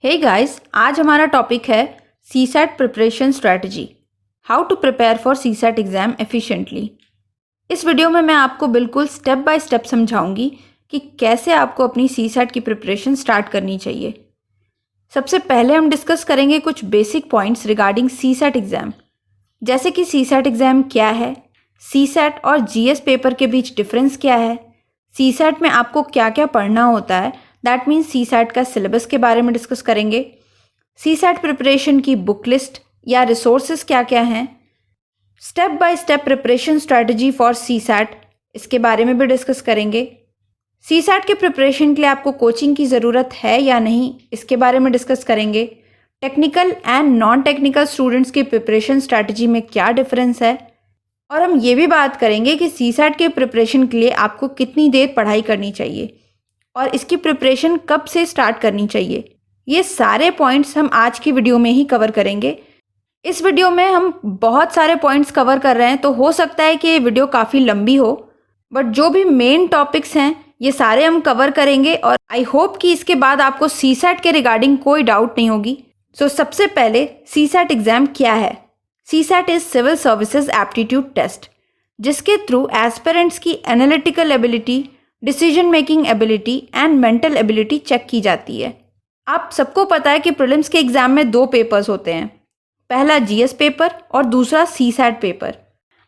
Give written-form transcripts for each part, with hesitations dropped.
Hey guys, आज हमारा topic है CSAT preparation strategy, how to prepare for CSAT exam efficiently. इस video में मैं आपको बिल्कुल स्टेप बाय स्टेप समझाऊंगी कि कैसे आपको अपनी सीसैट की प्रिपरेशन स्टार्ट करनी चाहिए। सबसे पहले हम डिस्कस करेंगे कुछ basic points regarding CSAT exam, जैसे कि सीसैट एग्ज़ाम क्या है, सीसैट और जीएस पेपर के बीच डिफरेंस क्या है, सीसैट में आपको क्या क्या पढ़ना होता है, दैट मीन्स सीसैट का सिलेबस के बारे में डिस्कस करेंगे। सीसैट प्रिपरेशन की बुक लिस्ट या रिसोर्सेज क्या क्या हैं, step by step preparation strategy for CSAT, इसके बारे में भी डिस्कस करेंगे। सीसैट के प्रिपरेशन के लिए आपको कोचिंग की ज़रूरत है या नहीं, इसके बारे में डिस्कस करेंगे। Technical and non technical students की प्रिपरेशन स्ट्रैटेजी में क्या डिफरेंस है, और हम ये भी बात करेंगे कि सीसैट के प्रिपरेशन के लिए आपको कितनी देर पढ़ाई करनी चाहिए और इसकी प्रिपरेशन कब से स्टार्ट करनी चाहिए। ये सारे पॉइंट्स हम आज की वीडियो में ही कवर करेंगे। इस वीडियो में हम बहुत सारे पॉइंट्स कवर कर रहे हैं, तो हो सकता है कि ये वीडियो काफ़ी लंबी हो, बट जो भी मेन टॉपिक्स हैं ये सारे हम कवर करेंगे और आई होप कि इसके बाद आपको सीसैट के रिगार्डिंग कोई डाउट नहीं होगी। सो सबसे पहले सीसैट एग्ज़ाम क्या है। CSAT is civil services aptitude test, जिसके थ्रू एस्पिरेंट्स की analytical ability, decision making ability and mental ability check की जाती है। आप सबको पता है कि प्रीलिम्स के एग्ज़ाम में 2 पेपर्स होते हैं, पहला जीएस पेपर और दूसरा सीसैट पेपर।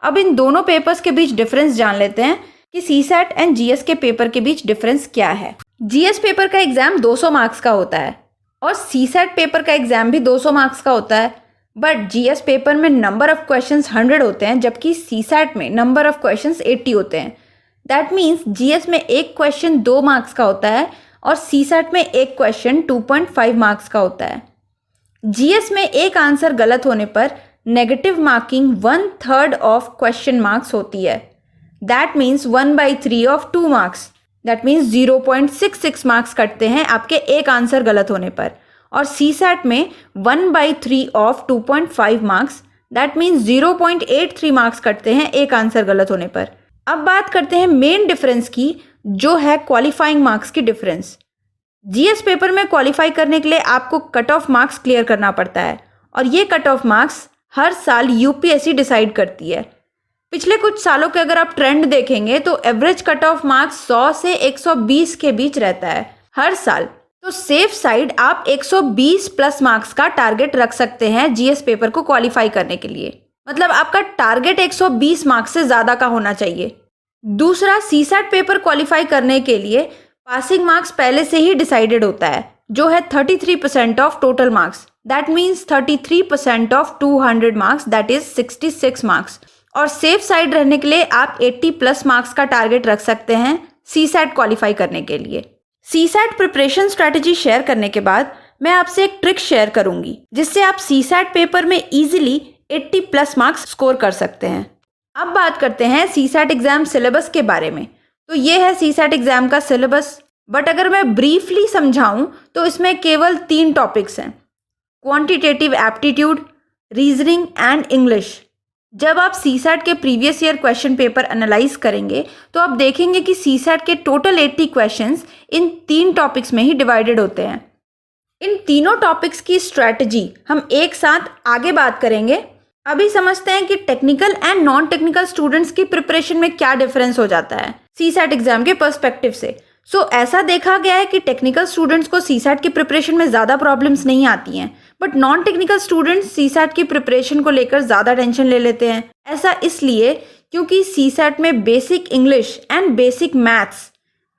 अब इन दोनों पेपर्स के बीच डिफरेंस जान लेते हैं कि सीसैट एंड जीएस के पेपर के बीच डिफरेंस क्या है। जीएस पेपर का एग्ज़ाम 200 मार्क्स का होता है और सीसैट पेपर का एग्ज़ाम भी 200 मार्क्स का होता है, बट जीएस पेपर में नंबर ऑफ क्वेश्चंस 100 होते हैं, जबकि सीसैट में नंबर ऑफ क्वेश्चंस 80 होते हैं। दैट मीन्स जीएस में एक क्वेश्चन 2 मार्क्स का होता है और सीसैट में एक क्वेश्चन 2.5 मार्क्स का होता है। जीएस में एक आंसर गलत होने पर negative marking 1/3 of question marks होती है। That means 1/3 of 2 marks, that means 0.66 marks कटते हैं आपके एक आंसर गलत होने पर। और सीसैट में 1/3 of 2.5 marks, that means 0.83 marks कटते हैं एक आंसर गलत होने पर। अब बात करते हैं मेन डिफरेंस की, जो है क्वालिफाइंग मार्क्स की डिफरेंस। जीएस पेपर में क्वालिफाई करने के लिए आपको कट ऑफ मार्क्स क्लियर करना पड़ता है और ये कट ऑफ मार्क्स हर साल यूपीएससी डिसाइड करती है। पिछले कुछ सालों के अगर आप ट्रेंड देखेंगे तो एवरेज कट ऑफ मार्क्स 100 से 120 के बीच रहता है हर साल। तो सेफ साइड आप 120 प्लस मार्क्स का टारगेट रख सकते हैं जीएस पेपर को क्वालिफाई करने के लिए, मतलब आपका टारगेट 120 मार्क्स से ज़्यादा का होना चाहिए। दूसरा, सीसैट पेपर क्वालिफाई करने के लिए पासिंग मार्क्स पहले से ही डिसाइडेड होता है, जो है 33% of total marks, that means 33% of 200 marks, that is 66 marks. और सेफ साइड रहने के लिए आप 80 प्लस मार्क्स का टारगेट रख सकते हैं सीसैट क्वालिफाई करने के लिए। सीसैट प्रिपरेशन स्ट्रैटेजी शेयर करने के बाद मैं आपसे एक ट्रिक शेयर करूंगी, जिससे आप सीसैट पेपर में इजीली 80 प्लस मार्क्स स्कोर कर सकते हैं। अब बात करते हैं सीसैट एग्ज़ाम सिलेबस के बारे में। तो ये है सीसैट एग्ज़ाम का सिलेबस, बट अगर मैं ब्रीफली समझाऊं तो इसमें केवल 3 टॉपिक्स हैं, quantitative aptitude, reasoning and English. जब आप सीसैट के previous year question paper analyse करेंगे तो आप देखेंगे कि सीसैट के टोटल 80 क्वेश्चंस इन 3 टॉपिक्स में ही डिवाइडेड होते हैं। इन तीनों टॉपिक्स की स्ट्रैटेजी हम एक साथ आगे बात करेंगे। अभी समझते हैं कि technical and non technical students की प्रिपरेशन में क्या डिफरेंस हो जाता है सीसैट एग्जाम के पर्सपेक्टिव से। ऐसा देखा गया है कि टेक्निकल स्टूडेंट्स को सीसैट की प्रिपरेशन में ज़्यादा प्रॉब्लम्स नहीं आती हैं, but non technical students CSAT की प्रिपरेशन को लेकर ज़्यादा टेंशन ले लेते हैं। ऐसा इसलिए क्योंकि सीसैट में basic English and basic maths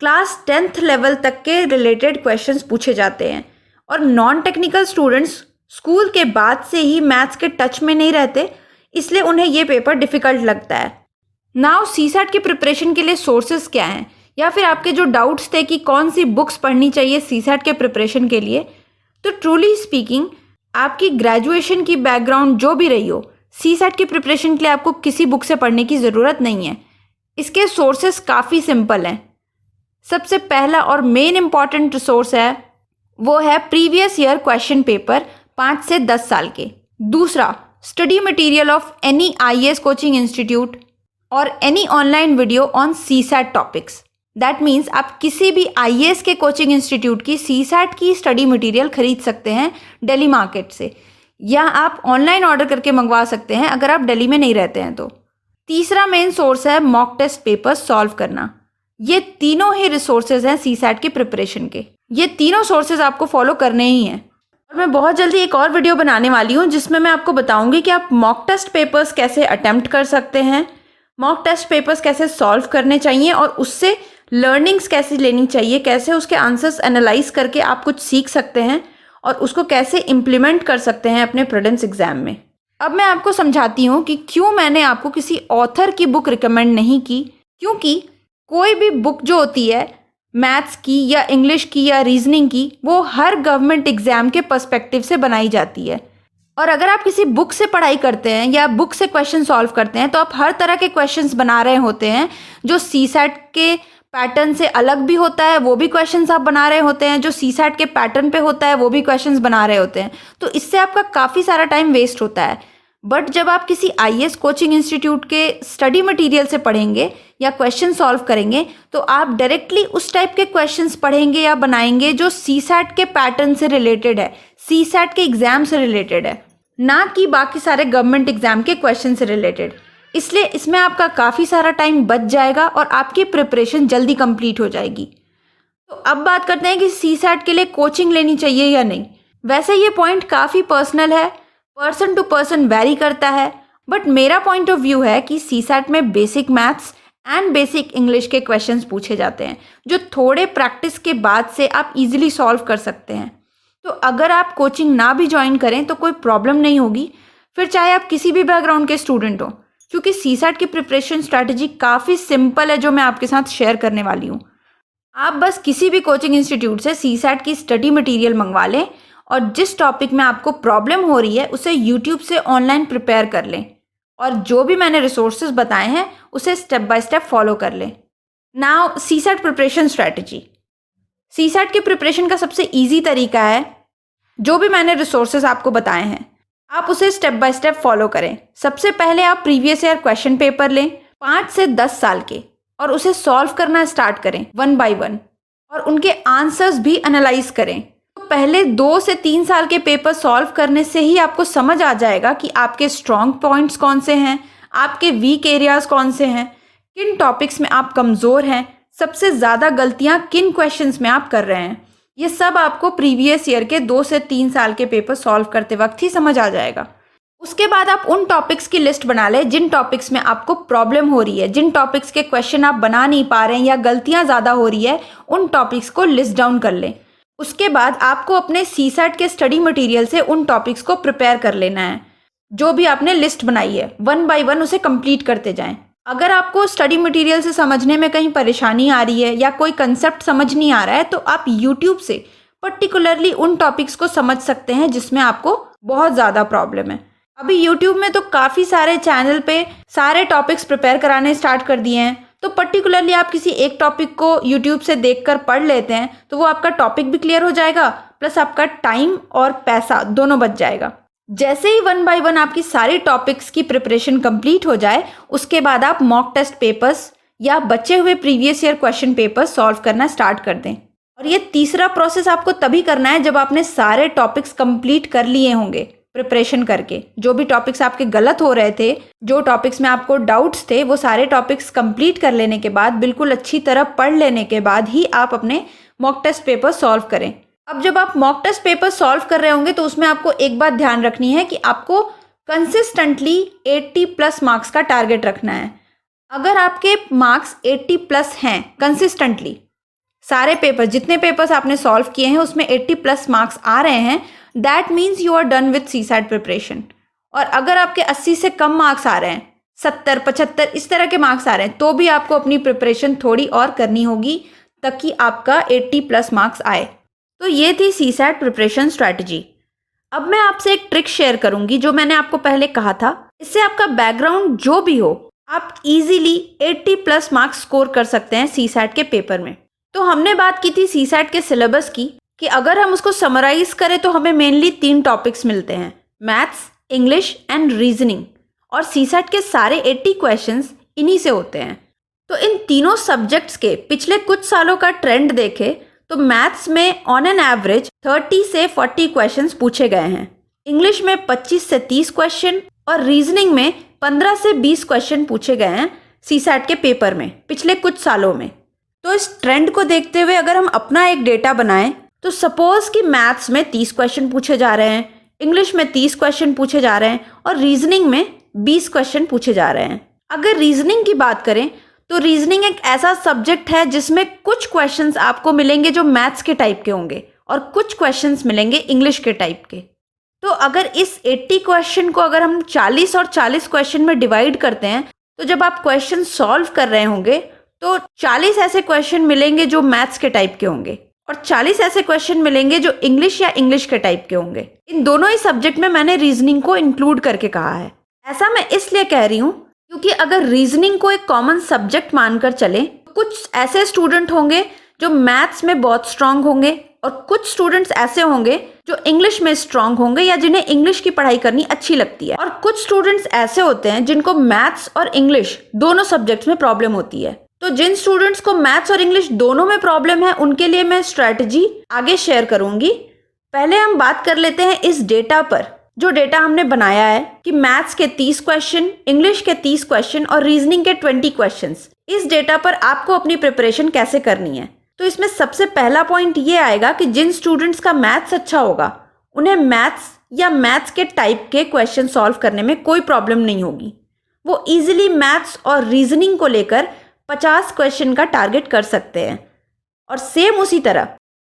class 10th level तक के रिलेटेड क्वेश्चंस पूछे जाते हैं और नॉन टेक्निकल स्टूडेंट्स स्कूल के बाद से ही मैथ्स के टच में नहीं रहते, इसलिए उन्हें ये पेपर डिफ़िकल्ट लगता है। नाउ सीसैट की प्रिपरेशन के लिए सोर्सेज क्या हैं, या फिर आपके जो डाउट्स थे कि कौन सी बुक्स पढ़नी चाहिए सीसैट के प्रिपरेशन के लिए, तो ट्रूली स्पीकिंग आपकी ग्रेजुएशन की बैकग्राउंड जो भी रही हो, सीसैट की प्रिपरेशन के लिए आपको किसी बुक से पढ़ने की ज़रूरत नहीं है। इसके सोर्सेज काफ़ी सिंपल हैं। सबसे पहला और मेन इम्पॉर्टेंट रिसोर्स है वो है प्रीवियस ईयर क्वेश्चन पेपर 5 से 10 साल के। दूसरा, study material of any IAS coaching institute और any online video on CSAT topics. That means आप किसी भी आईएएस के कोचिंग इंस्टीट्यूट की सीसैट की स्टडी मटेरियल खरीद सकते हैं दिल्ली मार्केट से, या आप ऑनलाइन ऑर्डर करके मंगवा सकते हैं अगर आप दिल्ली में नहीं रहते हैं तो। तीसरा मेन सोर्स है मॉक टेस्ट पेपर्स सॉल्व करना। ये तीनों ही रिसोर्सेज हैं सीसैट की प्रिपरेशन के। ये तीनों सोर्सेज आपको फॉलो करने ही हैं। और मैं बहुत जल्दी एक और वीडियो बनाने वाली हूँ जिसमें मैं आपको बताऊंगी कि आप मॉक टेस्ट पेपर्स कैसे अटेम्प्ट कर सकते हैं, मॉक टेस्ट पेपर्स कैसे सॉल्व करने चाहिए और उससे लर्निंग्स कैसे लेनी चाहिए, कैसे उसके आंसर्स एनालाइज करके आप कुछ सीख सकते हैं और उसको कैसे इम्प्लीमेंट कर सकते हैं अपने प्रीलिम्स एग्जाम में। अब मैं आपको समझाती हूँ कि क्यों मैंने आपको किसी ऑथर की बुक रिकमेंड नहीं की, क्योंकि कोई भी बुक जो होती है मैथ्स की या इंग्लिश की या रीजनिंग की, वो हर गवर्नमेंट एग्जाम के पर्सपेक्टिव से बनाई जाती है। और अगर आप किसी बुक से पढ़ाई करते हैं या बुक से क्वेश्चन सॉल्व करते हैं तो आप हर तरह के क्वेश्चंस बना रहे होते हैं। जो सीसैट के पैटर्न से अलग भी होता है वो भी क्वेश्चंस आप बना रहे होते हैं, जो सीसैट के पैटर्न पे होता है वो भी क्वेश्चंस बना रहे होते हैं। तो इससे आपका काफ़ी सारा टाइम वेस्ट होता है। बट जब आप किसी आईएएस कोचिंग इंस्टीट्यूट के स्टडी मटेरियल से पढ़ेंगे या क्वेश्चन सॉल्व करेंगे तो आप डायरेक्टली उस टाइप के क्वेश्चंस पढ़ेंगे या बनाएंगे जो सीसैट के पैटर्न से रिलेटेड है, सीसैट के एग्जाम से रिलेटेड है, ना कि बाकी सारे गवर्नमेंट एग्जाम के क्वेश्चन से रिलेटेड। इसलिए इसमें आपका काफ़ी सारा टाइम बच जाएगा और आपकी प्रिपरेशन जल्दी कंप्लीट हो जाएगी। तो अब बात करते हैं कि सीसैट के लिए कोचिंग लेनी चाहिए या नहीं। वैसे ये पॉइंट काफ़ी पर्सनल है, पर्सन टू पर्सन वेरी करता है, बट मेरा पॉइंट ऑफ व्यू है कि सीसैट में basic maths and basic English के क्वेश्चंस पूछे जाते हैं जो थोड़े प्रैक्टिस के बाद से आप इजीली सॉल्व कर सकते हैं। तो अगर आप कोचिंग ना भी ज्वाइन करें तो कोई प्रॉब्लम नहीं होगी, फिर चाहे आप किसी भी बैकग्राउंड के स्टूडेंट हो, क्योंकि सीसैट की प्रिपरेशन स्ट्रैटेजी काफ़ी सिंपल है जो मैं आपके साथ शेयर करने वाली हूँ। आप बस किसी भी कोचिंग इंस्टीट्यूट से सीसैट की स्टडी मटेरियल मंगवा लें और जिस टॉपिक में आपको प्रॉब्लम हो रही है उसे यूट्यूब से ऑनलाइन प्रिपेयर कर लें और जो भी मैंने रिसोर्सेज बताए हैं उसे स्टेप बाय स्टेप फॉलो कर लें। Now CSAT preparation strategy. CSAT की प्रिपरेशन का सबसे इजी तरीका है, जो भी मैंने रिसोर्सेज आपको बताए हैं आप उसे स्टेप बाय स्टेप फॉलो करें। सबसे पहले आप प्रीवियस ईयर क्वेश्चन पेपर लें 5 से 10 साल के और उसे सॉल्व करना स्टार्ट करें वन बाय वन और उनके आंसर्स भी एनालाइज करें। तो पहले 2 से 3 साल के पेपर सॉल्व करने से ही आपको समझ आ जाएगा कि आपके स्ट्रॉन्ग पॉइंट्स कौन से हैं, आपके वीक एरियाज कौन से हैं, किन टॉपिक्स में आप कमज़ोर हैं, सबसे ज़्यादा गलतियाँ किन क्वेश्चंस में आप कर रहे हैं। ये सब आपको प्रीवियस ईयर के 2 से 3 साल के पेपर सॉल्व करते वक्त ही समझ आ जाएगा। उसके बाद आप उन टॉपिक्स की लिस्ट बना लें जिन टॉपिक्स में आपको प्रॉब्लम हो रही है, जिन टॉपिक्स के क्वेश्चन आप बना नहीं पा रहे हैं या गलतियां ज़्यादा हो रही है, उन टॉपिक्स को लिस्ट डाउन कर लें। उसके बाद आपको अपने सीसैट के स्टडी मटेरियल से उन टॉपिक्स को प्रिपेयर कर लेना है। जो भी आपने लिस्ट बनाई है वन बाय वन उसे कंप्लीट करते जाएं। अगर आपको स्टडी मटेरियल से समझने में कहीं परेशानी आ रही है या कोई कंसेप्ट समझ नहीं आ रहा है तो आप यूट्यूब से पर्टिकुलरली उन टॉपिक्स को समझ सकते हैं जिसमें आपको बहुत ज़्यादा प्रॉब्लम है। अभी यूट्यूब में तो काफ़ी सारे चैनल पे सारे टॉपिक्स प्रिपेयर कराने स्टार्ट कर दिए हैं, तो पर्टिकुलरली आप किसी एक टॉपिक को यूट्यूब से देखकर पढ़ लेते हैं तो वो आपका टॉपिक भी क्लियर हो जाएगा, प्लस आपका टाइम और पैसा दोनों बच जाएगा। जैसे ही वन बाय वन आपकी सारी टॉपिक्स की प्रिपरेशन कंप्लीट हो जाए उसके बाद आप मॉक टेस्ट पेपर्स या बचे हुए previous year question papers solve करना स्टार्ट कर दें। और ये तीसरा प्रोसेस आपको तभी करना है जब आपने सारे टॉपिक्स कंप्लीट कर लिए होंगे प्रिपरेशन करके। जो भी टॉपिक्स आपके गलत हो रहे थे, जो टॉपिक्स में आपको डाउट्स थे, वो सारे टॉपिक्स कंप्लीट कर लेने के बाद, बिल्कुल अच्छी तरह पढ़ लेने के बाद ही आप अपने मॉक टेस्ट पेपर सॉल्व करें। अब जब आप मॉक टेस्ट पेपर सॉल्व कर रहे होंगे तो उसमें आपको एक बात ध्यान रखनी है कि आपको कंसिस्टेंटली 80+ मार्क्स का टारगेट रखना है। अगर आपके मार्क्स 80+ हैं कंसिस्टेंटली, सारे पेपर जितने पेपर्स आपने सॉल्व किए हैं उसमें 80+ मार्क्स आ रहे हैं, that means you are done with CSAT preparation. और अगर आपके 80 से कम मार्क्स आ रहे हैं, 70, 75 इस तरह के मार्क्स आ रहे हैं, तो भी आपको अपनी प्रिपरेशन थोड़ी और करनी होगी ताकि आपका 80+ मार्क्स आए। तो ये थी सीसैट प्रिपरेशन स्ट्रैटेजी। अब मैं आपसे एक ट्रिक शेयर करूंगी जो मैंने आपको पहले कहा था। इससे आपका बैकग्राउंड जो भी हो आप इजीली 80+ मार्क्स स्कोर कर सकते हैं सीसैट के पेपर में। तो हमने बात की थी सीसैट के सिलेबस की कि अगर हम उसको समराइज करें तो हमें मेनली 3 टॉपिक्स मिलते हैं, मैथ्स, इंग्लिश एंड रीजनिंग। और सीसैट के सारे 80 क्वेश्चंस इन्हीं से होते हैं। तो इन तीनों सब्जेक्ट्स के पिछले कुछ सालों का ट्रेंड देखें तो मैथ्स में ऑन एन एवरेज 30 से 40 क्वेश्चंस पूछे गए हैं, इंग्लिश में 25 से 30 क्वेश्चन और रीजनिंग में 15 से 20 क्वेश्चन पूछे गए हैं सीसैट के पेपर में पिछले कुछ सालों में। तो इस ट्रेंड को देखते हुए अगर हम अपना एक डेटा बनाएं तो सपोज कि मैथ्स में 30 क्वेश्चन पूछे जा रहे हैं, इंग्लिश में 30 क्वेश्चन पूछे जा रहे हैं और रीजनिंग में 20 क्वेश्चन पूछे जा रहे हैं। अगर रीजनिंग की बात करें तो रीजनिंग एक ऐसा सब्जेक्ट है जिसमें कुछ क्वेश्चंस आपको मिलेंगे जो मैथ्स के टाइप के होंगे और कुछ क्वेश्चंस मिलेंगे इंग्लिश के टाइप के। तो अगर इस 80 क्वेश्चन को अगर हम 40 और 40 क्वेश्चन में डिवाइड करते हैं तो जब आप क्वेश्चन सॉल्व कर रहे होंगे तो 40 ऐसे क्वेश्चन मिलेंगे जो मैथ्स के टाइप के होंगे और 40 ऐसे क्वेश्चन मिलेंगे जो इंग्लिश या इंग्लिश के टाइप के होंगे। इन दोनों ही सब्जेक्ट में मैंने रीजनिंग को इंक्लूड करके कहा है। ऐसा मैं इसलिए कह रही हूँ क्योंकि अगर रीजनिंग को एक कॉमन सब्जेक्ट मानकर चलें तो कुछ ऐसे स्टूडेंट होंगे जो मैथ्स में बहुत स्ट्रांग होंगे और कुछ स्टूडेंट्स ऐसे होंगे जो इंग्लिश में स्ट्रांग होंगे या जिन्हें इंग्लिश की पढ़ाई करनी अच्छी लगती है, और कुछ स्टूडेंट्स ऐसे होते हैं जिनको मैथ्स और इंग्लिश दोनों सब्जेक्ट्स में प्रॉब्लम होती है। तो जिन स्टूडेंट्स को मैथ्स और इंग्लिश दोनों में प्रॉब्लम है उनके लिए मैं स्ट्रैटेजी आगे शेयर करूंगी। पहले हम बात कर लेते हैं इस डेटा पर, जो डेटा हमने बनाया है कि मैथ्स के 30 क्वेश्चन, इंग्लिश के 30 क्वेश्चन और रीजनिंग के 20 क्वेश्चंस। इस डेटा पर आपको अपनी प्रिपरेशन कैसे करनी है। तो इसमें सबसे पहला पॉइंट ये आएगा कि जिन स्टूडेंट्स का मैथ्स अच्छा होगा उन्हें मैथ्स या मैथ्स के टाइप के क्वेश्चन सॉल्व करने में कोई प्रॉब्लम नहीं होगी। वो इजीली मैथ्स और रीजनिंग को लेकर 50 क्वेश्चन का टारगेट कर सकते हैं। और सेम उसी तरह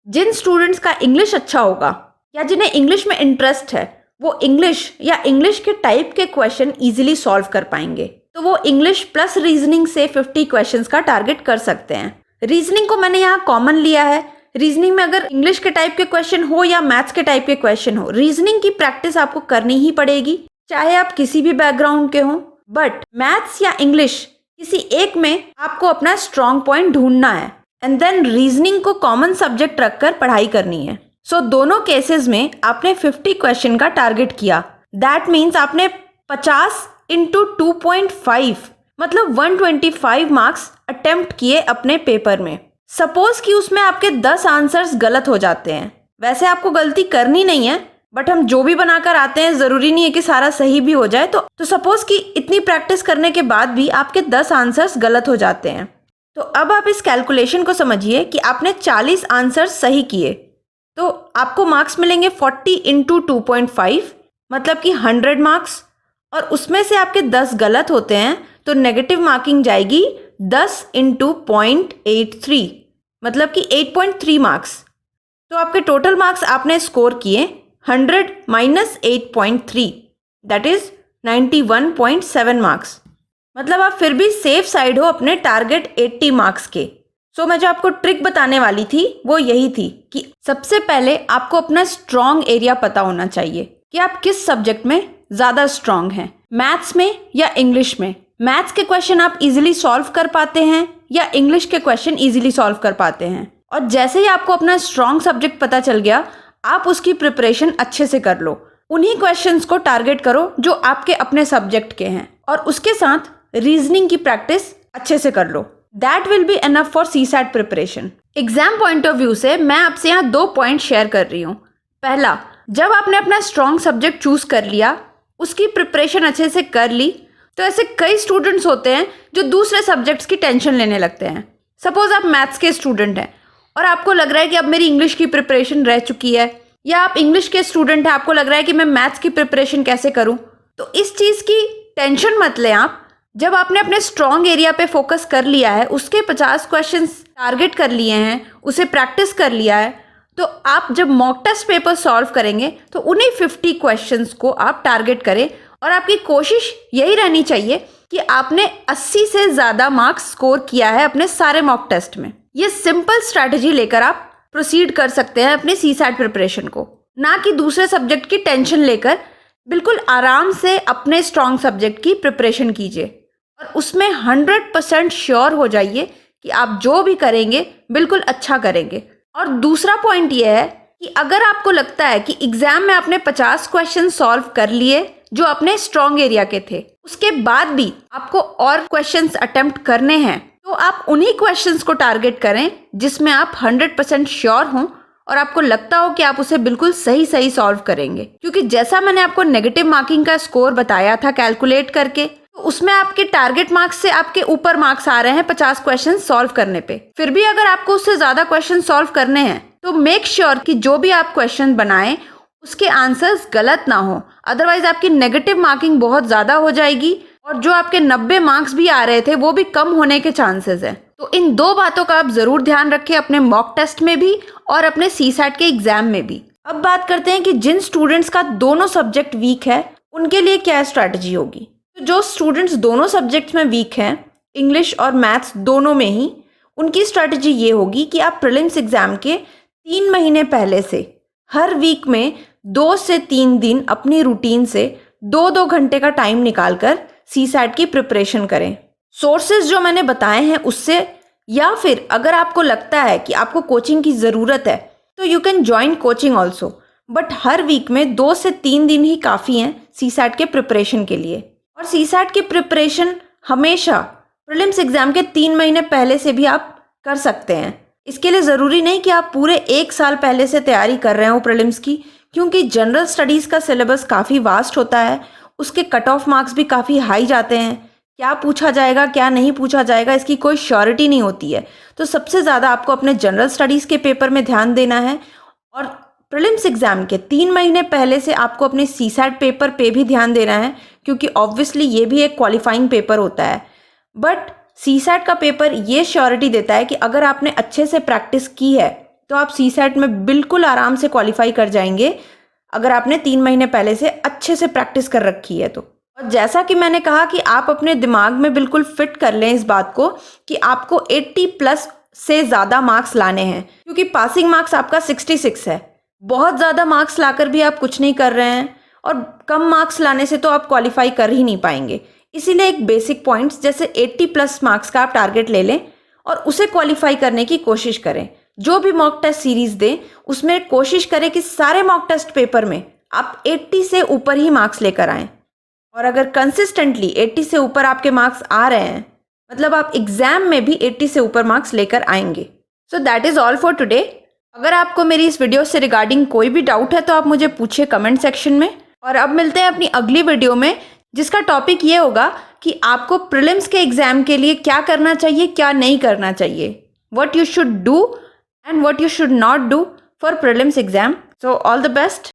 जिन स्टूडेंट्स का इंग्लिश अच्छा होगा या जिन्हें इंग्लिश में इंटरेस्ट है वो इंग्लिश या इंग्लिश के टाइप के क्वेश्चन इजीली सॉल्व कर पाएंगे। तो वो इंग्लिश प्लस रीजनिंग से 50 क्वेश्चंस का टारगेट कर सकते हैं। रीजनिंग को मैंने यहाँ कॉमन लिया है। रीजनिंग में अगर इंग्लिश के टाइप के क्वेश्चन हो या मैथ्स के टाइप के क्वेश्चन हो, रीजनिंग की प्रैक्टिस आपको करनी ही पड़ेगी, चाहे आप किसी भी बैकग्राउंड के हों। बट मैथ्स या इंग्लिश किसी एक में आपको अपना स्ट्रॉन्ग पॉइंट ढूंढना है एंड देन रीजनिंग को कॉमन सब्जेक्ट रखकर पढ़ाई करनी है। सो दोनों केसेस में आपने 50 क्वेश्चन का टारगेट किया। दैट मीन्स आपने 50 इंटू 2.5 मतलब 125 मार्क्स अटेम्प्ट किए अपने पेपर में। सपोज कि उसमें आपके 10 आंसर्स गलत हो जाते हैं। वैसे आपको गलती करनी नहीं है, बट हम जो भी बनाकर आते हैं ज़रूरी नहीं है कि सारा सही भी हो जाए। तो सपोज कि इतनी प्रैक्टिस करने के बाद भी आपके 10 आंसर्स गलत हो जाते हैं। तो अब आप इस कैलकुलेशन को समझिए कि आपने 40 आंसर्स सही किए तो आपको मार्क्स मिलेंगे 40 इंटू 2.5 मतलब कि 100 मार्क्स, और उसमें से आपके 10 गलत होते हैं तो नेगेटिव मार्किंग जाएगी 10 इंटू 0.83 मतलब कि 8.3 मार्क्स। तो आपके टोटल मार्क्स आपने स्कोर किए 100 माइनस 8.3 दैट इज 91.7 मार्क्स। मतलब आप फिर भी सेफ साइड हो अपने टारगेट 80 मार्क्स के। सो मैं जो आपको ट्रिक बताने वाली थी वो यही थी कि सबसे पहले आपको अपना स्ट्रॉन्ग एरिया पता होना चाहिए कि आप किस सब्जेक्ट में ज़्यादा स्ट्रॉन्ग हैं, मैथ्स में या इंग्लिश में। मैथ्स के क्वेश्चन आप इजीली सॉल्व कर पाते हैं या इंग्लिश के क्वेश्चन इजीली सॉल्व कर पाते हैं। और जैसे ही आपको अपना स्ट्रॉन्ग सब्जेक्ट पता चल गया आप उसकी प्रिपरेशन अच्छे से कर लो। उन्हीं क्वेश्चंस को टारगेट करो जो आपके अपने सब्जेक्ट के हैं और उसके साथ रीजनिंग की प्रैक्टिस अच्छे से कर लो। That will be enough for CSAT preparation. Exam point of view से मैं आपसे यहाँ 2 पॉइंट शेयर कर रही हूँ। पहला, जब आपने अपना स्ट्रॉन्ग सब्जेक्ट चूज कर लिया, उसकी प्रिपरेशन अच्छे से कर ली, तो ऐसे कई स्टूडेंट्स होते हैं जो दूसरे सब्जेक्ट्स की टेंशन लेने लगते हैं। सपोज आप मैथ्स के स्टूडेंट हैं और आपको लग रहा है कि अब मेरी इंग्लिश की प्रिपरेशन रह चुकी है, या आप इंग्लिश के स्टूडेंट हैं, आपको लग रहा है कि मैं मैथ्स की प्रिपरेशन कैसे करूं। तो इस चीज़ की टेंशन मत लें आप। जब आपने अपने स्ट्रॉन्ग एरिया पे फोकस कर लिया है, उसके 50 क्वेश्चंस टारगेट कर लिए हैं, उसे प्रैक्टिस कर लिया है, तो आप जब मॉक टेस्ट पेपर सॉल्व करेंगे तो उन्हीं 50 क्वेश्चंस को आप टारगेट करें। और आपकी कोशिश यही रहनी चाहिए कि आपने 80 से ज़्यादा मार्क्स स्कोर किया है अपने सारे मॉक टेस्ट में। ये सिंपल स्ट्रैटेजी लेकर आप प्रोसीड कर सकते हैं अपने सीसैट प्रिपरेशन को, ना कि दूसरे सब्जेक्ट की टेंशन लेकर। बिल्कुल आराम से अपने स्ट्रॉन्ग सब्जेक्ट की प्रिपरेशन कीजिए और उसमें 100% श्योर हो जाइए कि आप जो भी करेंगे बिल्कुल अच्छा करेंगे। और दूसरा पॉइंट ये है कि अगर आपको लगता है कि एग्जाम में आपने 50 क्वेश्चन सॉल्व कर लिए जो अपने स्ट्रॉन्ग एरिया के थे, उसके बाद भी आपको और क्वेश्चंस अटेम्प्ट करने हैं, तो आप उन्हीं क्वेश्चंस को टारगेट करें जिसमें आप 100% श्योर हों और आपको लगता हो कि आप उसे बिल्कुल सही सॉल्व करेंगे। क्योंकि जैसा मैंने आपको नेगेटिव मार्किंग का स्कोर बताया था कैलकुलेट करके, तो उसमें आपके टारगेट मार्क्स से आपके ऊपर मार्क्स आ रहे हैं 50 क्वेश्चन सॉल्व करने पे। फिर भी अगर आपको उससे ज्यादा क्वेश्चन सॉल्व करने हैं तो मेक श्योर कि जो भी आप क्वेश्चन बनाएं उसके आंसर्स गलत ना हो, अदरवाइज आपकी नेगेटिव मार्किंग बहुत ज्यादा हो जाएगी और जो आपके 90 मार्क्स भी आ रहे थे वो भी कम होने के चांसेस हैं। तो इन दो बातों का आप जरूर ध्यान रखें अपने मॉक टेस्ट में भी और अपने सीसैट के एग्जाम में भी। अब बात करते हैं कि जिन स्टूडेंट्स का दोनों सब्जेक्ट वीक है उनके लिए क्या स्ट्रैटेजी होगी। तो जो स्टूडेंट्स दोनों सब्जेक्ट्स में वीक हैं, इंग्लिश और मैथ्स दोनों में ही, उनकी स्ट्रैटेजी ये होगी कि आप प्रीलिम्स एग्जाम के 3 महीने पहले से हर वीक में 2 से 3 दिन अपनी रूटीन से 2-2 घंटे का टाइम निकालकर सीसैट की प्रिपरेशन करें। सोर्सेज जो मैंने बताए हैं उससे, या फिर अगर आपको लगता है कि आपको कोचिंग की ज़रूरत है तो you can join coaching also, but हर वीक में 2 से 3 दिन ही काफ़ी हैं सीसैट के प्रिपरेशन के लिए। और सीसैट की प्रिपरेशन हमेशा प्रीलिम्स एग्जाम के 3 महीने पहले से भी आप कर सकते हैं। इसके लिए ज़रूरी नहीं कि आप पूरे 1 साल पहले से तैयारी कर रहे हो प्रीलिम्स की, क्योंकि जनरल स्टडीज़ का सिलेबस काफ़ी वास्ट होता है, उसके कट ऑफ मार्क्स भी काफ़ी हाई जाते हैं। क्या पूछा जाएगा क्या नहीं पूछा जाएगा इसकी कोई श्योरिटी नहीं होती है। तो सबसे ज़्यादा आपको अपने जनरल स्टडीज़ के पेपर में ध्यान देना है और प्रीलिम्स एग्जाम के 3 महीने पहले से आपको अपने सीसैट पेपर पे भी ध्यान देना है, क्योंकि ऑब्वियसली ये भी एक क्वालिफाइंग पेपर होता है। बट सीसैट का पेपर ये श्योरिटी देता है कि अगर आपने अच्छे से प्रैक्टिस की है तो आप सीसैट में बिल्कुल आराम से क्वालिफाई कर जाएंगे, अगर आपने 3 महीने पहले से अच्छे से प्रैक्टिस कर रखी है तो। और जैसा कि मैंने कहा कि आप अपने दिमाग में बिल्कुल फिट कर लें इस बात को कि आपको 80+ से ज़्यादा मार्क्स लाने हैं, क्योंकि पासिंग मार्क्स आपका 66 है। बहुत ज़्यादा मार्क्स लाकर भी आप कुछ नहीं कर रहे हैं और कम मार्क्स लाने से तो आप क्वालिफाई कर ही नहीं पाएंगे। इसीलिए एक बेसिक पॉइंट्स जैसे 80+ मार्क्स का आप टारगेट ले लें और उसे क्वालिफाई करने की कोशिश करें। जो भी मॉक टेस्ट सीरीज दें उसमें कोशिश करें कि सारे मॉक टेस्ट पेपर में आप 80 से ऊपर ही मार्क्स लेकर आएँ। और अगर कंसिस्टेंटली 80 से ऊपर आपके मार्क्स आ रहे हैं, मतलब आप एग्जाम में भी 80 से ऊपर मार्क्स लेकर आएंगे। So that is all for today. अगर आपको मेरी इस वीडियो से रिगार्डिंग कोई भी डाउट है तो आप मुझे पूछिए कमेंट सेक्शन में। और अब मिलते हैं अपनी अगली वीडियो में, जिसका टॉपिक ये होगा कि आपको प्रीलिम्स के एग्जाम के लिए क्या करना चाहिए क्या नहीं करना चाहिए, what you should do and what you should not do for prelims exam. So all the best.